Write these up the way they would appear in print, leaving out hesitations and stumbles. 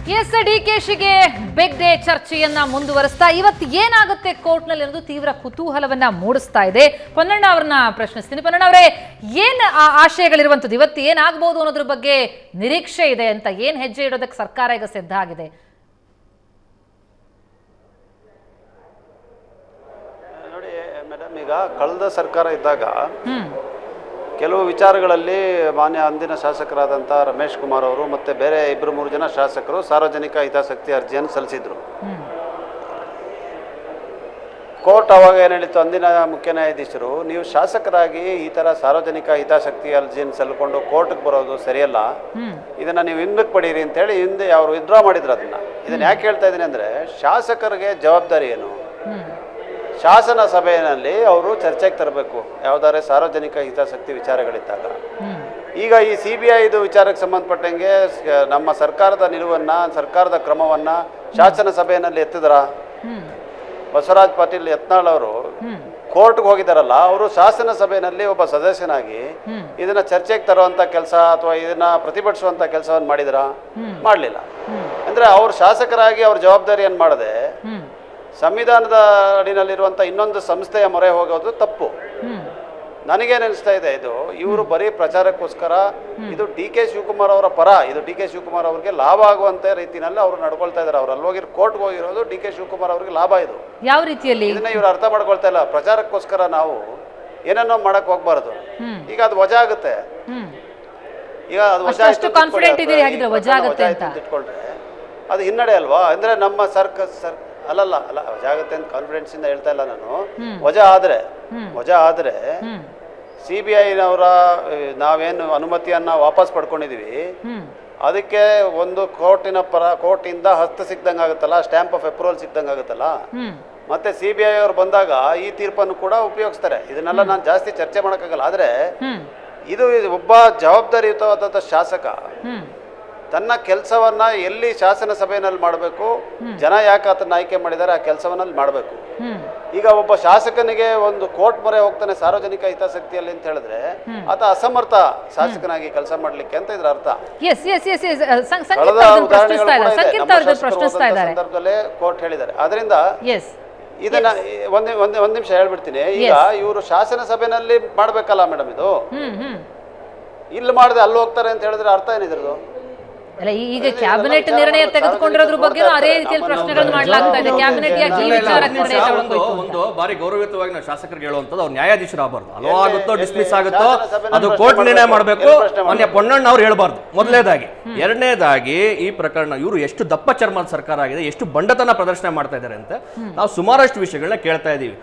S ಡಿಕೆಶಿಗೆ big day ಚರ್ಚೆಯನ್ನ ಮುಂದುವರಿಸ್ತಾ ಇವತ್ತು ಏನಾಗುತ್ತೆ ಕೋರ್ಟ್ ನಲ್ಲಿ ಅನ್ನೋದು ತೀವ್ರ ಕುತೂಹಲವನ್ನ ಮೂಡಿಸ್ತಾ ಇದೆ. ಪೊನ್ನಣ್ಣ ಅವರನ್ನ ಪ್ರಶ್ನಿಸ್ತೀನಿ. ಪೊನ್ನಣ್ಣ ಅವರೇ, ಏನ್ ಆಶಯಗಳಿರುವಂತದ್ದು, ಇವತ್ತು ಏನಾಗಬಹುದು ಅನ್ನೋದ್ರ ಬಗ್ಗೆ ನಿರೀಕ್ಷೆ ಇದೆ ಅಂತ, ಏನ್ ಹೆಜ್ಜೆ ಇಡೋದಕ್ಕೆ ಸರ್ಕಾರ ಈಗ ಸಿದ್ಧ ಆಗಿದೆ? ನೋಡಿ ಮೇಡಮ್, ಈಗ ಕಳೆದ ಸರ್ಕಾರ ಇದ್ದಾಗ ಕೆಲವು ವಿಚಾರಗಳಲ್ಲಿ ಮಾನ್ಯ ಅಂದಿನ ಶಾಸಕರಾದಂಥ ರಮೇಶ್ ಕುಮಾರ್ ಅವರು ಮತ್ತು ಬೇರೆ 2-3 ಜನ ಶಾಸಕರು ಸಾರ್ವಜನಿಕ ಹಿತಾಸಕ್ತಿ ಅರ್ಜಿಯನ್ನು ಸಲ್ಲಿಸಿದರು. ಕೋರ್ಟ್ ಅವಾಗ ಏನು ಹೇಳಿತ್ತು, ಅಂದಿನ ಮುಖ್ಯ ನ್ಯಾಯಾಧೀಶರು, ನೀವು ಶಾಸಕರಾಗಿ ಈ ಥರ ಸಾರ್ವಜನಿಕ ಹಿತಾಸಕ್ತಿ ಅರ್ಜಿಯನ್ನು ಸಲ್ಕೊಂಡು ಕೋರ್ಟ್ಗೆ ಬರೋದು ಸರಿಯಲ್ಲ, ಇದನ್ನು ನೀವು ಹಿಂದಕ್ಕೆ ಪಡೀರಿ ಅಂತೇಳಿ ಹಿಂದೆ ಅವರು ವಿತ್ಡ್ರಾ ಮಾಡಿದ್ರು. ಇದನ್ನು ಯಾಕೆ ಹೇಳ್ತಾ ಇದ್ದೀನಿ ಅಂದರೆ, ಶಾಸಕರಿಗೆ ಜವಾಬ್ದಾರಿ ಏನು, ಶಾಸನ ಸಭೆಯಲ್ಲಿ ಅವರು ಚರ್ಚೆಗೆ ತರಬೇಕು ಯಾವುದಾದ್ರೆ ಸಾರ್ವಜನಿಕ ಹಿತಾಸಕ್ತಿ ವಿಚಾರಗಳಿದ್ದಾಗ. ಈಗ ಈ CBI ವಿಚಾರಕ್ಕೆ ಸಂಬಂಧಪಟ್ಟಂಗೆ ನಮ್ಮ ಸರ್ಕಾರದ ನಿಲುವನ್ನು, ಸರ್ಕಾರದ ಕ್ರಮವನ್ನು ಶಾಸನ ಸಭೆಯಲ್ಲಿ ಎತ್ತಿದ್ರ? ಬಸವರಾಜ್ ಪಾಟೀಲ್ ಯತ್ನಾಳ್ ಅವರು ಕೋರ್ಟ್ಗೆ ಹೋಗಿದ್ದಾರಲ್ಲ, ಅವರು ಶಾಸನ ಸಭೆಯಲ್ಲಿ ಒಬ್ಬ ಸದಸ್ಯನಾಗಿ ಇದನ್ನ ಚರ್ಚೆಗೆ ತರುವಂತ ಕೆಲಸ ಅಥವಾ ಇದನ್ನ ಪ್ರತಿಭಟಿಸುವಂತ ಕೆಲಸವನ್ನು ಮಾಡಿದ್ರ? ಮಾಡಲಿಲ್ಲ. ಅಂದ್ರೆ ಅವ್ರ ಶಾಸಕರಾಗಿ ಅವ್ರ ಜವಾಬ್ದಾರಿಯನ್ನು ಮಾಡದೆ ಸಂವಿಧಾನದ ಅಡಿನಲ್ಲಿರುವಂಥ ಇನ್ನೊಂದು ಸಂಸ್ಥೆಯ ಮೊರೆ ಹೋಗೋದು ತಪ್ಪು. ನನಗೇನು ಅನಿಸ್ತಾ ಇದೆ, ಇದು ಇವರು ಬರೀ ಪ್ರಚಾರಕ್ಕೋಸ್ಕರ, ಇದು DK ಶಿವಕುಮಾರ್ ಅವರ ಪರ, ಇದು DK ಶಿವಕುಮಾರ್ ಅವರಿಗೆ ಲಾಭ ಆಗುವಂತ ರೀತಿಯಲ್ಲಿ ಅವರು ನಡ್ಕೊಳ್ತಾ ಇದ್ದಾರೆ. ಅವ್ರು ಅಲ್ಲಿ ಹೋಗಿ ಕೋರ್ಟ್ಗೆ ಹೋಗಿರೋದು DK ಶಿವಕುಮಾರ್ ಅವರಿಗೆ ಲಾಭ. ಇದು ಯಾವ ರೀತಿಯಲ್ಲಿ ಇದನ್ನ ಇವ್ರು ಅರ್ಥ ಮಾಡ್ಕೊಳ್ತಾ ಇಲ್ಲ. ಪ್ರಚಾರಕ್ಕೋಸ್ಕರ ನಾವು ಏನನ್ನೋ ಮಾಡಕ್ ಹೋಗ್ಬಾರ್ದು. ಈಗ ಅದು ವಜಾ ಆಗುತ್ತೆ. ಈಗ ಅದು ವಜಾ ಇಟ್ಕೊಂಡ್ರೆ ಅದು ಹಿನ್ನಡೆ ಅಲ್ವಾ? ಅಂದ್ರೆ ನಮ್ಮ ಅಲ್ಲ ವಜಾಗುತ್ತೆ ಅಂತ ಕಾನ್ಫಿಡೆನ್ಸ್ ಇಂದ ಹೇಳ್ತಾ ಇಲ್ಲ ನಾನು. ವಜಾ ಆದ್ರೆ CBI-ನವರ ನಾವೇನು ಅನುಮತಿಯನ್ನ ವಾಪಸ್ ಪಡ್ಕೊಂಡಿದೀವಿ, ಅದಕ್ಕೆ ಒಂದು ಕೋರ್ಟಿಂದ ಹಸ್ತ ಸಿಕ್ದಂಗೆ ಆಗುತ್ತಲ್ಲ, ಸ್ಟ್ಯಾಂಪ್ ಆಫ್ ಅಪ್ರೂವಲ್ ಸಿಕ್ದಂಗೆ ಆಗುತ್ತಲ್ಲ. ಮತ್ತೆ CBI ಅವರು ಬಂದಾಗ ಈ ತೀರ್ಪನ್ನು ಕೂಡ ಉಪಯೋಗಿಸ್ತಾರೆ. ಇದನ್ನೆಲ್ಲ ನಾನು ಜಾಸ್ತಿ ಚರ್ಚೆ ಮಾಡೋಕ್ಕಾಗಲ್ಲ. ಆದ್ರೆ ಇದು ಒಬ್ಬ ಜವಾಬ್ದಾರಿಯುತವಾದ ಶಾಸಕ ತನ್ನ ಕೆಲಸವನ್ನ ಎಲ್ಲಿ ಶಾಸನ ಸಭೆಯಲ್ಲಿ ಮಾಡಬೇಕು, ಜನ ಯಾಕೆ ಆತನ ಆಯ್ಕೆ ಮಾಡಿದ್ದಾರೆ, ಆ ಕೆಲಸವನ್ನಲ್ಲಿ ಮಾಡಬೇಕು. ಈಗ ಒಬ್ಬ ಶಾಸಕನಿಗೆ ಒಂದು ಕೋರ್ಟ್ ಮೊರೆ ಹೋಗ್ತಾನೆ ಸಾರ್ವಜನಿಕ ಹಿತಾಸಕ್ತಿಯಲ್ಲಿ ಅಂತ ಹೇಳಿದ್ರೆ, ಆತ ಅಸಮರ್ಥ ಶಾಸಕನಾಗಿ ಕೆಲಸ ಮಾಡ್ಲಿಕ್ಕೆ ಅಂತ ಇದ್ರ ಅರ್ಥ. ಸಂದರ್ಭದಲ್ಲೇ ಕೋರ್ಟ್ ಹೇಳಿದ್ದಾರೆ. ಆದ್ರಿಂದ ಇದನ್ನ ಒಂದ್ ನಿಮಿಷ ಹೇಳ್ಬಿಡ್ತೀನಿ. ಈಗ ಇವರು ಶಾಸನ ಸಭೆಯಲ್ಲಿ ಮಾಡ್ಬೇಕಲ್ಲ ಮೇಡಮ್, ಇದು ಇಲ್ಲಿ ಮಾಡದೆ ಅಲ್ಲಿ ಹೋಗ್ತಾರೆ ಅಂತ ಹೇಳಿದ್ರೆ ಅರ್ಥ ಏನಿದ್ರದು? ಅಲ್ಲ, ಈಗ ಕ್ಯಾಬಿನೆಟ್ ನಿರ್ಣಯ ತೆಗೆದುಕೊಂಡಿರೋದ್ರ ಬಗ್ಗೆ ಅದೇ ರೀತಿಯಲ್ಲಿ ಪ್ರಶ್ನೆಗಳನ್ನು ಮಾಡಲಾಗ್ತಾ ಇದೆ. ಕ್ಯಾಬಿನೆಟ್ ಯಾಕೆ ಈ ವಿಚಾರಕ್ಕೆ ಒಂದು ಬಾರಿ ಗೌರವಯುತವಾಗಿ ನಾವು ಶಾಸಕರಿಗೆ ಹೇಳುವಂತದ್ದು, ಅವ್ರು ನ್ಯಾಯಾಧೀಶರು ಆಗಬಾರ್ದು. ಅಲೋ ಆಗುತ್ತೋ ಡಿಸ್ಮಿಸ್ ಆಗುತ್ತೋ ಅದು ಕೋರ್ಟ್ ನಿರ್ಣಯ ಮಾಡಬೇಕು. ಮೊನ್ನೆ ಪೊನ್ನಣ್ಣ ಅವ್ರು ಹೇಳ್ಬಾರ್ದು, ಮೊದಲನೇದಾಗಿ. ಎರಡನೇದಾಗಿ, ಈ ಪ್ರಕರಣ ಇವರು ಎಷ್ಟು ದಪ್ಪ ಚರ್ಮದ ಸರ್ಕಾರ ಆಗಿದೆ, ಎಷ್ಟು ಬಂಡತನ ಪ್ರದರ್ಶನ ಮಾಡ್ತಾ ಇದ್ದಾರೆ ಅಂತ ನಾವು ಸುಮಾರಷ್ಟು ವಿಷಯಗಳನ್ನ ಕೇಳ್ತಾ ಇದೀವಿ.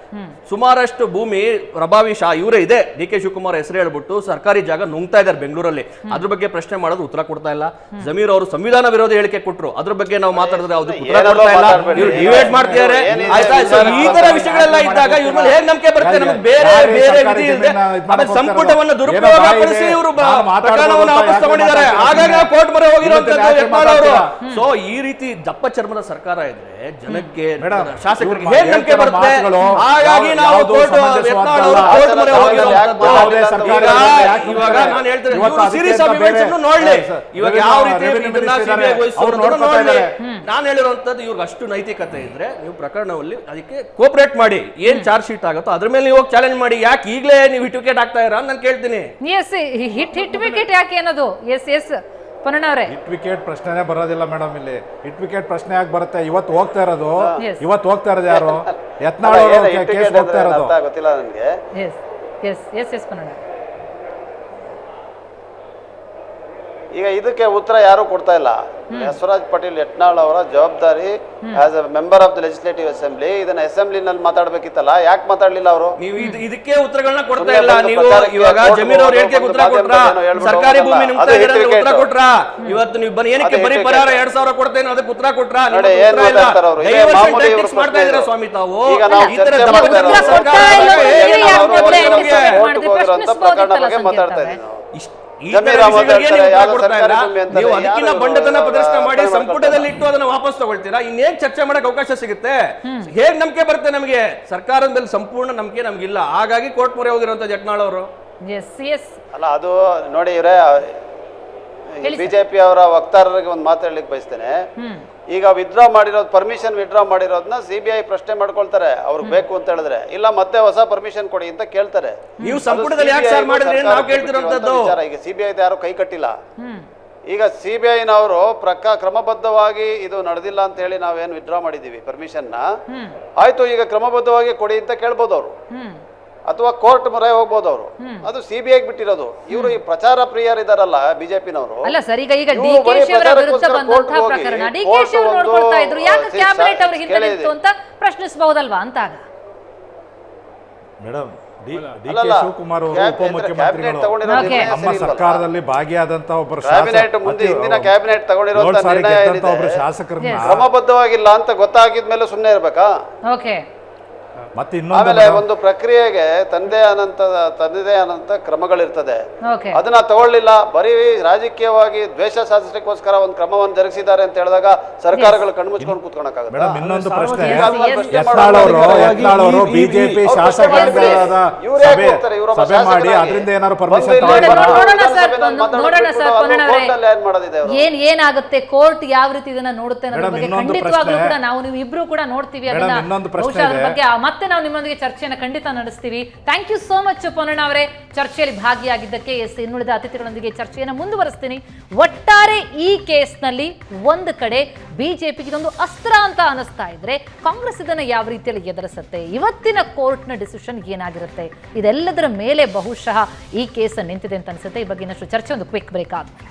ಸುಮಾರಷ್ಟು ಭೂಮಿ ಪ್ರಭಾವಿ ಇವರೇ ಇದೆ, DK ಶಿವಕುಮಾರ್ ಹೆಸರು ಹೇಳ್ಬಿಟ್ಟು ಸರ್ಕಾರಿ ಜಾಗ ನುಂಗ್ತಾ ಇದ್ದಾರೆ ಬೆಂಗಳೂರಲ್ಲಿ. ಅದ್ರ ಬಗ್ಗೆ ಪ್ರಶ್ನೆ ಮಾಡೋದು ಉತ್ತರ ಕೊಡ್ತಾ ಇಲ್ಲ. ಜಮೀರ್ ಅವರು ಸಂವಿಧಾನ ವಿರೋಧಿ ಹೇಳಿಕೆ ಕೊಟ್ಟರು, ಅದ್ರ ಬಗ್ಗೆ ನಾವು ಮಾತಾಡಿದ್ರೆ ಯಾವ್ದು ಉತ್ತರ ಕೊಡ್ತಾ ಇಲ್ಲ. ಇವ್ರು ಡಿಬೇಟ್ ಮಾಡ್ತಿದ್ದಾರೆ. ಈ ತರ ವಿಷಯಗಳೆಲ್ಲ ಇದ್ದಾಗ ಇವ್ರ ಮೇಲೆ ಹೇಗೆ ನಂಬಿಕೆ ಬರುತ್ತೆ? ನಮಗೆ ಬೇರೆ ಬೇರೆ ವಿಧಿ ಇದೆ. ಆಮೇಲೆ ಸಂಪುಟವನ್ನು ದುರುಪಯೋಗಪಡಿಸಿ ಇವರು ಪ್ರಕರಣವನ್ನು ವಾಪಸ್ ತಗೊಂಡಿದ್ದಾರೆ. ಹಾಗಾಗಿ ನಾವು ಕೋರ್ಟ್ ಮೊರೆ ಹೋಗಿರುವಂತದ್ದು ಯತ್ನಾಳ್ ಅವರು. ಸೊ ಈ ರೀತಿ ದಪ್ಪ ಚರ್ಮದ ಸರ್ಕಾರ ಇದ್ರೆ ಜನಕ್ಕೆ, ಶಾಸಕರಿಗೆ ಹೇಗೆ ನಂಬಿಕೆ ಬರುತ್ತೆ? ಹಾಗಾಗಿ ನಾವು ಕೋರ್ಟ್ ಯತ್ನಾಳ್ ಅವರು ಕೋರ್ಟ್ ಮೊರೆ ಹೋಗಿರುವಂತದ್ದು. ಇವಾಗ ನಾನು ಹೇಳ್ತೇನೆ, ಸೀರೀಸ್ ಆಫ್ ಇವೆಂಟ್ಸ್ ಅನ್ನು ನೋಡ್ಲಿ. ಇವಾಗ ಯಾವ ರೀತಿ ನಾನು ಹೇಳಿರುವಂತದ್ದು, ಇವ್ರಿಗೆ ಅಷ್ಟು ನೈತಿಕತೆ ಇದ್ರೆ ನೀವು ಪ್ರಕರಣದಲ್ಲಿ ಅದಕ್ಕೆ ಕೋಪರೇಟ್ ಮಾಡಿ. ಏನ್ ಚಾರ್ಜ್ ಶೀಟ್ ಆಗುತ್ತೋ ಅದ್ರ ಮೇಲೆ ನೀವು ಚಾಲೆಂಜ್ ಮಾಡಿ. ಯಾಕೆ ಈಗಲೇ ನೀವು ಹಿಟ್ ವಿಕೆಟ್ ಆಗ್ತಾ ಇರ ನಾನು ಕೇಳ್ತೀನಿ. ಹಿಟ್ ವಿಕೆಟ್ ಯಾಕೆ ಅನ್ನೋದು? ಎಸ್ ಪೊನ್ನಣ್ಣ ಅವರೇ, ಹಿಟ್ ವಿಕೆಟ್ ಪ್ರಶ್ನೆನೇ ಬರೋದಿಲ್ಲ ಮೇಡಮ್. ಇಲ್ಲಿ ಹಿಟ್ ವಿಕೆಟ್ ಪ್ರಶ್ನೆ ಯಾಕೆ ಬರುತ್ತೆ? ಇವತ್ತು ಹೋಗ್ತಾ ಇರೋದು ಯಾರು? ಯತ್ನಾಳ್ ಅವರು ಕೇಸ್ ಹೋಗ್ತಾ ಇರೋದು ಗೊತ್ತಿಲ್ಲ ನನಗೆ. ಎಸ್ ಪೊನ್ನಣ್ಣ, ಈಗ ಇದಕ್ಕೆ ಉತ್ತರ ಯಾರು ಕೊಡ್ತಾ ಇಲ್ಲ. ಬಸವರಾಜ್ ಪಾಟೀಲ್ ಯತ್ನಾಳ್ ಅವರ ಜವಾಬ್ದಾರಿ as A member of the legislative assembly, ಇದನ್ನ ಅಸೆಂಬ್ಲಿನಲ್ಲಿ ಮಾತಾಡ್ಬೇಕಿತ್ತಲ್ಲ, ಯಾಕೆ ಮಾತಾಡ್ಲಿಲ್ಲ ಅವರು? ನೀವು ಇದಕ್ಕೆ ಉತ್ತರಗಳನ್ನ ಕೊಡ್ತಾ ಇಲ್ಲ. ನೀವು ಇವಾಗ ಜಮೀರ್ ಅವ್ರ ಹೇಳಿಕೆ ಉತ್ತರ ಕೊಟ್ರಾ? ಸರ್ಕಾರಿ ಭೂಮಿ ನುಂಗ್ತಾ ಇದ್ದಾರೆ ಉತ್ತರ ಕೊಟ್ರಾ? ಇವತ್ತು ನೀವು ಬನ್ನಿ ಏನಕ್ಕೆ ಬರೀ ಪರಿಹಾರ 2000 ಕೊಡ್ತೇನೆ ಅದಕ್ಕೆ ಉತ್ತರ ಕೊಟ್ರಾ? ಮಾಡ್ತಾ ಇದ್ದೀರಾ ಸ್ವಾಮಿ ತಾವು? ಈ ತರ ಪ್ರಕರಣ ಬಗ್ಗೆ ಮಾತಾಡ್ತಾ ಇದ್ದೀವಿ. ನೀವು ಅದಕ್ಕಿಂತ ಬಂಡತನ ಪ್ರದರ್ಶನ ಮಾಡಿ ಸಂಪುಟದಲ್ಲಿ ಇಟ್ಟು ಅದನ್ನ ವಾಪಸ್ ತಗೊಳ್ತೀರಾ? ಇನ್ನೇನ್ ಚರ್ಚೆ ಮಾಡಕ್ ಅವಕಾಶ ಸಿಗುತ್ತೆ? ಹೇಗ್ ನಂಬಿಕೆ ಬರುತ್ತೆ ನಮಗೆ? ಸರ್ಕಾರದ ಮೇಲೆ ಸಂಪೂರ್ಣ ನಂಬಿಕೆ ನಮ್ಗಿಲ್ಲ. ಹಾಗಾಗಿ ಕೋರ್ಟ್ ಮೊರೆ ಹೋಗಿರುವಂತ ಯತ್ನಾಳ್ ಅವರು. ಅಲ್ಲ, ಅದು ನೋಡಿ ಇವ್ರೆ, ಬಿಜೆಪಿ ಅವರ ವಕ್ತಾರರಿಗೆ ಒಂದು ಮಾತು ಹೇಳಲಿಕ್ಕೆ ಬಯಸ್ತೇನೆ. ಈಗ ವಿತ್ಡ್ರಾ ಮಾಡಿರೋದು ಪರ್ಮಿಷನ್ ವಿತ್ಡ್ರಾ ಮಾಡಿರೋದನ್ನ CBI ಪ್ರಶ್ನೆ ಮಾಡ್ಕೊಳ್ತಾರೆ ಅವ್ರಿಗೆ ಬೇಕು ಅಂತ ಹೇಳಿದ್ರೆ, ಇಲ್ಲ ಮತ್ತೆ ಹೊಸ ಪರ್ಮಿಷನ್ ಕೊಡಿ ಅಂತ ಕೇಳ್ತಾರೆ. ನೀವು ಸಂಪುಟದಲ್ಲಿ ಯಾಕೆ ಸರ್ ಮಾಡಿದ್ರಿ ನಾವು ಕೇಳ್ತಿರೋಂಥದ್ದು. ಈಗ CBI ಯಾರು ಕೈ ಕಟ್ಟಿಲ್ಲ. ಈಗ CBI-ನವರು ಕ್ರಮಬದ್ಧವಾಗಿ ಇದು ನಡೆದಿಲ್ಲ ಅಂತ ಹೇಳಿ ನಾವೇನು ವಿತ್ಡ್ರಾ ಮಾಡಿದೀವಿ ಪರ್ಮಿಷನ್ ಆಯ್ತು, ಈಗ ಕ್ರಮಬದ್ಧವಾಗಿ ಕೊಡಿ ಅಂತ ಕೇಳ್ಬೋದು ಅವರು, ಅಥವಾ ಕೋರ್ಟ್ ಮೊರೆ ಹೋಗ್ಬೋದು ಅವರು. ಅದು CBI ಬಿಟ್ಟಿರೋದು. ಇವರು ಈ ಪ್ರಚಾರ ಪ್ರಿಯರಿದಾರಲ್ಲ ಬಿಜೆಪಿನವರು. ಅಲ್ಲ ಸರ್, ಈಗ DKಶಿ ಅವರ ವಿರುದ್ಧ ಬಂದಂತಹ ಪ್ರಕರಣ DKಶಿ ಅವರು ನೋಡ್ಕೊಳ್ತಾ ಇದ್ರು, ಯಾಕೆ ಕ್ಯಾಬಿನೆಟ್ ಅವರಿಗೆ ಹಿಂದೆ ಅಂತ ಪ್ರಶ್ನಿಸಬಹುದಲ್ವಾ ಅಂತ. ಮೇಡಮ್ DK ಶಿವಕುಮಾರ್ ಅವರು ಉಪಮುಖ್ಯಮಂತ್ರಿಗಳು ನಮ್ಮ ಸರ್ಕಾರದಲ್ಲಿ ಭಾಗಿಯಾದಂತ ಒಬ್ಬರು ಶಾಸಕರನ್ನ ಕ್ರಮಬದ್ಧವಾಗಿಲ್ಲ ಅಂತ ಗೊತ್ತಾಗಿದ್ಮೇಲೆ ಸುಮ್ಮನೆ ಇರ್ಬೇಕಾ? ಮತ್ತೆ ಆಮೇಲೆ ಒಂದು ಪ್ರಕ್ರಿಯೆಗೆ ತನ್ನದೇ ಆದಂತ ಕ್ರಮಗಳಿರ್ತದೆ. ಅದನ್ನ ತಗೊಳ್ಳಿಲ್ಲ, ಬರೀ ರಾಜಕೀಯವಾಗಿ ದ್ವೇಷ ಸಾಧಿಸಲಿಕ್ಕೋಸ್ಕರ ಒಂದು ಕ್ರಮವನ್ನು ಜರುಗಿಸಿದ್ದಾರೆ ಅಂತ ಹೇಳಿದಾಗ ಸರ್ಕಾರಗಳು ಕಣ್ಮುಚ್ಕೊಂಡು ಕೂತ್ಕೊಳಕ್ಕಾಗುತ್ತೆ. ಇನ್ನೊಂದು ಪ್ರಶ್ನೆ, ಯತ್ನಾಳ್ ಅವರು ಬಿಜೆಪಿ ಶಾಸಕಾಂಗದ ಸಭೆ ಮಾಡಿ ಅದರಿಂದ ಏನಾದ್ರು ಪರ್ಮಿಷನ್ ಏನಾಗುತ್ತೆ, ಕೋರ್ಟ್ ಯಾವ ರೀತಿ ಇದನ್ನ ನೋಡುತ್ತೆ ಅನ್ನೋದ್ರ ಬಗ್ಗೆ ಖಂಡಿತವಾಗ್ಲೂ ಕೂಡ ನಾವು ನೀವು ಇಬ್ರು ಕೂಡ ನೋಡ್ತೀವಿ. ಮತ್ತೆ ನಾವು ನಿಮ್ಮೊಂದಿಗೆ ಚರ್ಚೆಯನ್ನು ಖಂಡಿತ ನಡೆಸ್ತೀವಿ. Thank you so much Ponnanna ಅವರೇ, ಚರ್ಚೆಯಲ್ಲಿ ಭಾಗಿಯಾಗಿದ್ದಕ್ಕೆ. ಇನ್ನುಳಿದ ಅತಿಥಿಗಳೊಂದಿಗೆ ಚರ್ಚೆಯನ್ನು ಮುಂದುವರಿಸ್ತೀನಿ. ಒಟ್ಟಾರೆ ಈ ಕೇಸ್ನಲ್ಲಿ ಒಂದು ಕಡೆ ಬಿಜೆಪಿಗೆ ಇದೊಂದು ಅಸ್ತ್ರ ಅಂತ ಅನಿಸ್ತಾ ಇದ್ರೆ, ಕಾಂಗ್ರೆಸ್ ಇದನ್ನು ಯಾವ ರೀತಿಯಲ್ಲಿ ಎದುರಿಸುತ್ತೆ, ಇವತ್ತಿನ ಕೋರ್ಟ್ನ ಡಿಸಿಷನ್ ಏನಾಗಿರುತ್ತೆ, ಇದೆಲ್ಲದರ ಮೇಲೆ ಬಹುಶಃ ಈ ಕೇಸ್ ನಿಂತಿದೆ ಅಂತ ಅನಿಸುತ್ತೆ. ಈ ಬಗ್ಗೆ ಇನ್ನಷ್ಟು ಚರ್ಚೆ ಒಂದು ಕ್ವಿಕ್ ಬ್ರೇಕ್ ಆದ್ಮೇಲೆ.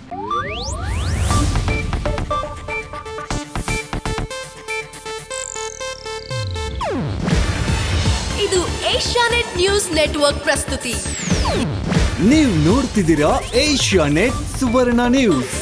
ಇದು ಏಷ್ಯಾನೆಟ್ ನ್ಯೂಸ್ ನೆಟ್ವರ್ಕ್ ಪ್ರಸ್ತುತಿ. ನೀವು ನೋಡ್ತಿದ್ದೀರಾ ಏಷ್ಯಾನೆಟ್ ಸುವರ್ಣ ನ್ಯೂಸ್.